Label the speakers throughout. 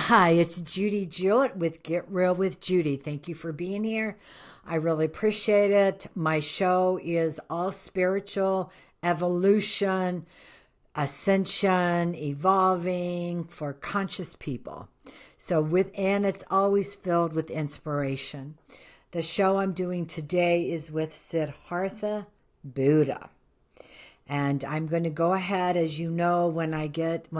Speaker 1: Hi, it's Judy Jewett with Get Real with Judy. Thank you for being here. I really appreciate it. My show is all spiritual, evolution, ascension, evolving for conscious people. And it's always filled with inspiration. The show I'm doing today is with Siddhartha Buddha. And I'm going to go ahead, as you know, when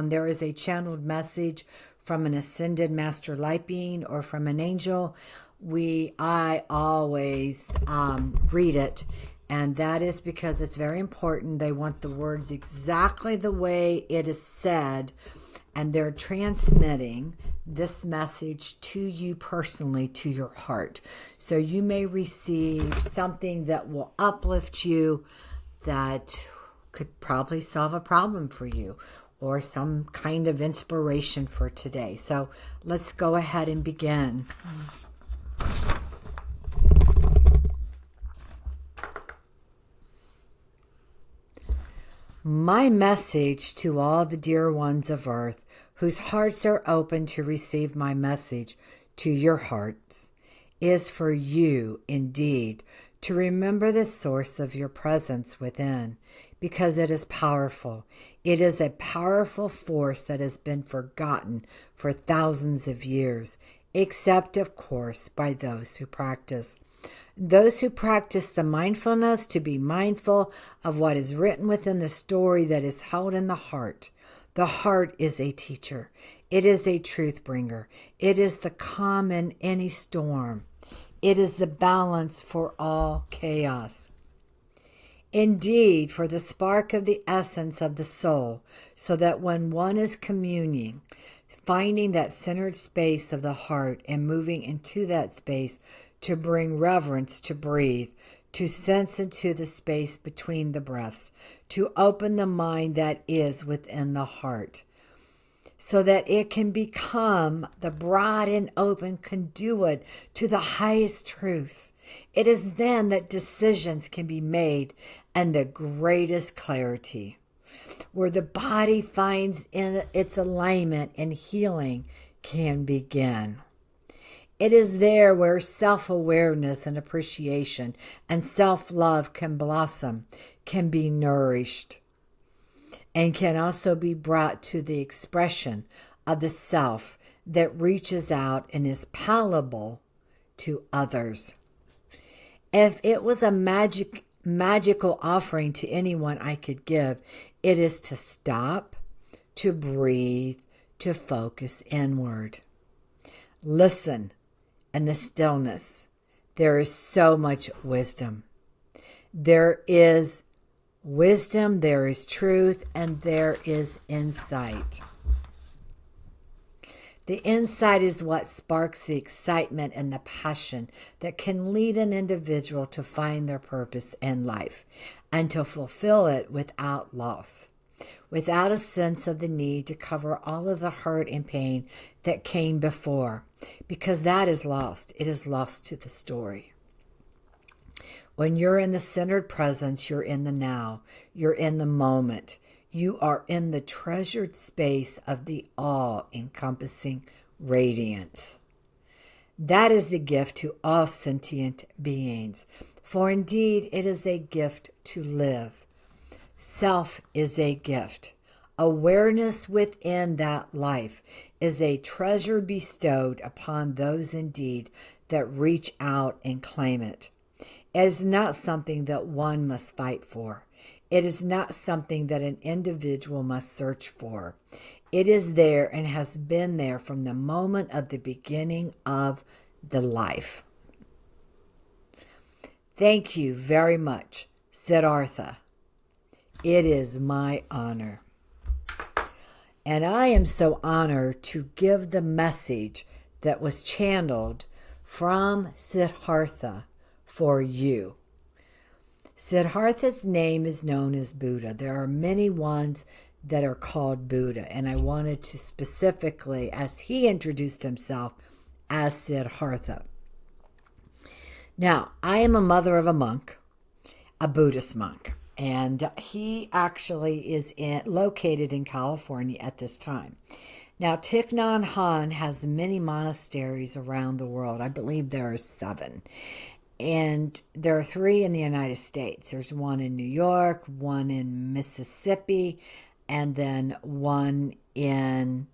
Speaker 1: there is a channeled message from an ascended master light being or from an angel, I always read it. And that is because it's very important. They want the words exactly the way it is said. And they're transmitting this message to you personally, to your heart. So you may receive something that will uplift you, that could probably solve a problem for you, or some kind of inspiration for today. So let's go ahead and begin. My message to all the dear ones of earth whose hearts are open to receive my message to your hearts is for you indeed to remember the source of your presence within, because it is powerful. It is a powerful force that has been forgotten for thousands of years, except, of course, by those who practice. Those who practice the mindfulness to be mindful of what is written within the story that is held in the heart. The heart is a teacher. It is a truth bringer. It is the calm in any storm. It is the balance for all chaos. Indeed, for the spark of the essence of the soul, so that when one is communing, finding that centered space of the heart and moving into that space to bring reverence to breathe, to sense into the space between the breaths, to open the mind that is within the heart, so that it can become the broad and open conduit to the highest truths. It is then that decisions can be made and the greatest clarity, where the body finds in its alignment and healing can begin. It is there where self-awareness and appreciation and self-love can blossom, can be nourished, and can also be brought to the expression of the self that reaches out and is palatable to others. If it was a magical offering to anyone I could give, it is to stop, to breathe, to focus inward. Listen in the stillness. There is so much wisdom. There is wisdom, there is truth, and there is insight. The insight is what sparks the excitement and the passion that can lead an individual to find their purpose in life and to fulfill it without loss, without a sense of the need to cover all of the hurt and pain that came before, because that is lost. It is lost to the story. When you're in the centered presence, you're in the now. You're in the moment. You are in the treasured space of the all-encompassing radiance. That is the gift to all sentient beings, for indeed it is a gift to live. Self is a gift. Awareness within that life is a treasure bestowed upon those indeed that reach out and claim it. It is not something that one must fight for. It is not something that an individual must search for. It is there and has been there from the moment of the beginning of the life. Thank you very much, Siddhartha. It is my honor. And I am so honored to give the message that was channeled from Siddhartha for you. Siddhartha's name is known as Buddha. There are many ones that are called Buddha, and I wanted to specifically, as he introduced himself, as Siddhartha. Now, I am a mother of a monk, a Buddhist monk, and he actually is located in California at this time. Now, Thich Nhat Hanh has many monasteries around the world. I believe there are 7. And there are 3 in the United States. There's one in New York, one in Mississippi, and then one in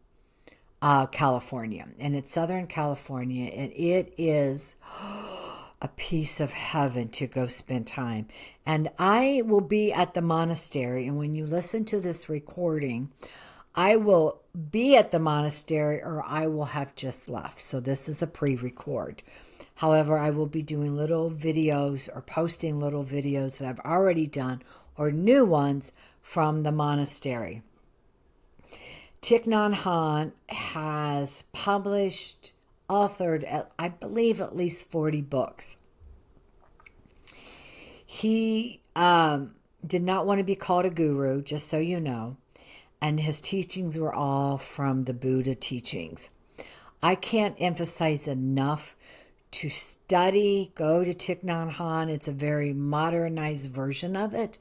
Speaker 1: California. And it's Southern California, and it is a piece of heaven to go spend time. And I will be at the monastery, and when you listen to this recording, I will be at the monastery or I will have just left. So this is a pre-record. However, I will be doing little videos or posting little videos that I've already done or new ones from the monastery. Thich Nhat Hanh has published, authored, I believe, at least 40 books. He did not want to be called a guru, just so you know, and his teachings were all from the Buddha teachings. I can't emphasize enough to study, go to Thich Nhat Hanh. It's a very modernized version of it,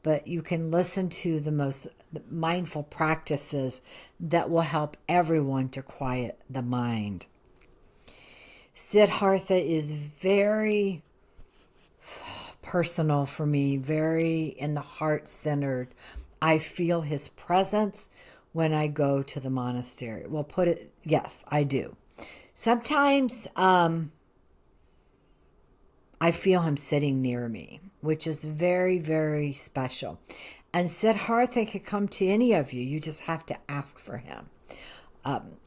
Speaker 1: but you can listen to the most mindful practices that will help everyone to quiet the mind. Siddhartha is very personal for me, very in the heart centered. I feel his presence when I go to the monastery. Well, yes, I do. Sometimes I feel him sitting near me, which is very, very special. And Siddhartha could come to any of you. You just have to ask for him.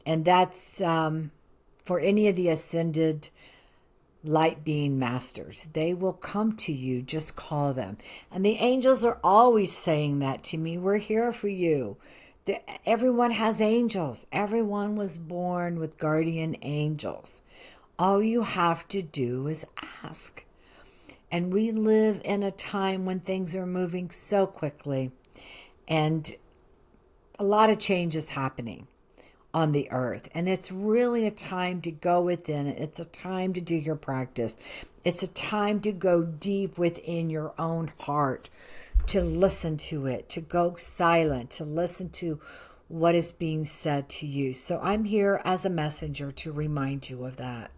Speaker 1: And that's for any of the ascended light being masters. They will come to you. Just call them. And the angels are always saying that to me. We're here for you. Everyone has angels. Everyone was born with guardian angels. All you have to do is ask. And we live in a time when things are moving so quickly and a lot of change is happening on the earth. And it's really a time to go within it. It's a time to do your practice. It's a time to go deep within your own heart, to listen to it, to go silent, to listen to what is being said to you. So I'm here as a messenger to remind you of that.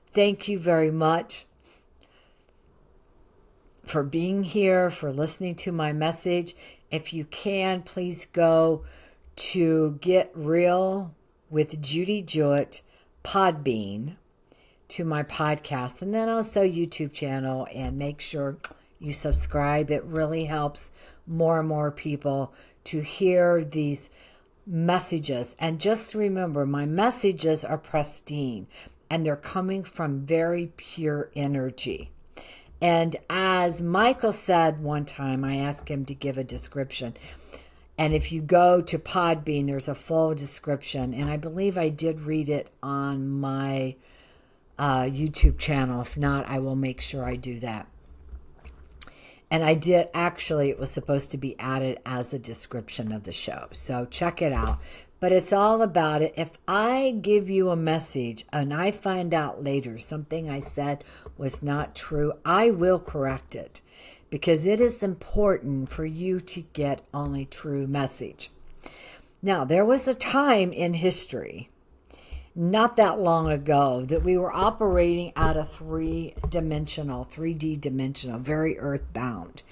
Speaker 1: Thank you very much for being here, for listening to my message. If you can, please go to Get Real with Judy Jewett Podbean to my podcast, and then also YouTube channel, and make sure you subscribe. It really helps more and more people to hear these messages. And just remember, my messages are pristine and they're coming from very pure energy. And as Michael said one time, I asked him to give a description. And if you go to Podbean, there's a full description. And I believe I did read it on my YouTube channel. If not, I will make sure I do that. And I did, actually, it was supposed to be added as a description of the show. So check it out. But it's all about it. If I give you a message and I find out later something I said was not true, I will correct it, because it is important for you to get only true message. Now, there was a time in history, not that long ago, that we were operating out of 3D dimensional, very earthbound.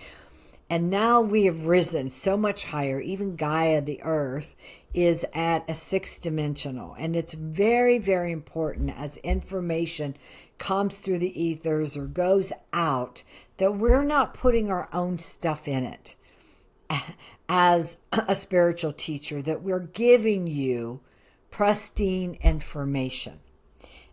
Speaker 1: And now we have risen so much higher. Even Gaia, the earth, is at a 6-dimensional. And it's very, very important as information comes through the ethers or goes out, that we're not putting our own stuff in it as a spiritual teacher, that we're giving you pristine information.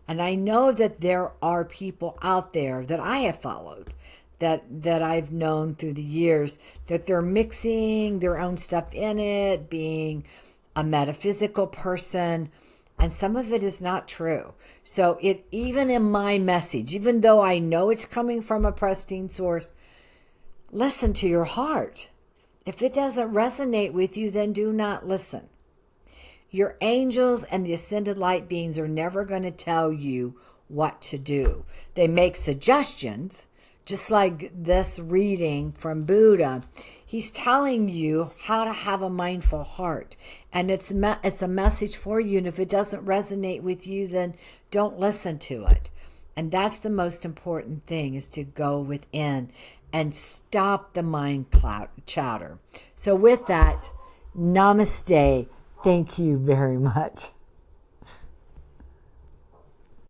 Speaker 1: And I know that there are people out there that I have followed, that I've known through the years, that they're mixing their own stuff in it, being a metaphysical person, and some of it is not true. So even in my message, even though I know it's coming from a pristine source, listen to your heart. If it doesn't resonate with you, then do not listen. Your angels and the ascended light beings are never going to tell you what to do. They make suggestions just like this reading from Buddha, he's telling you how to have a mindful heart. And it's a message for you. And if it doesn't resonate with you, then don't listen to it. And that's the most important thing, is to go within and stop the mind chatter. So with that, namaste. Thank you very much.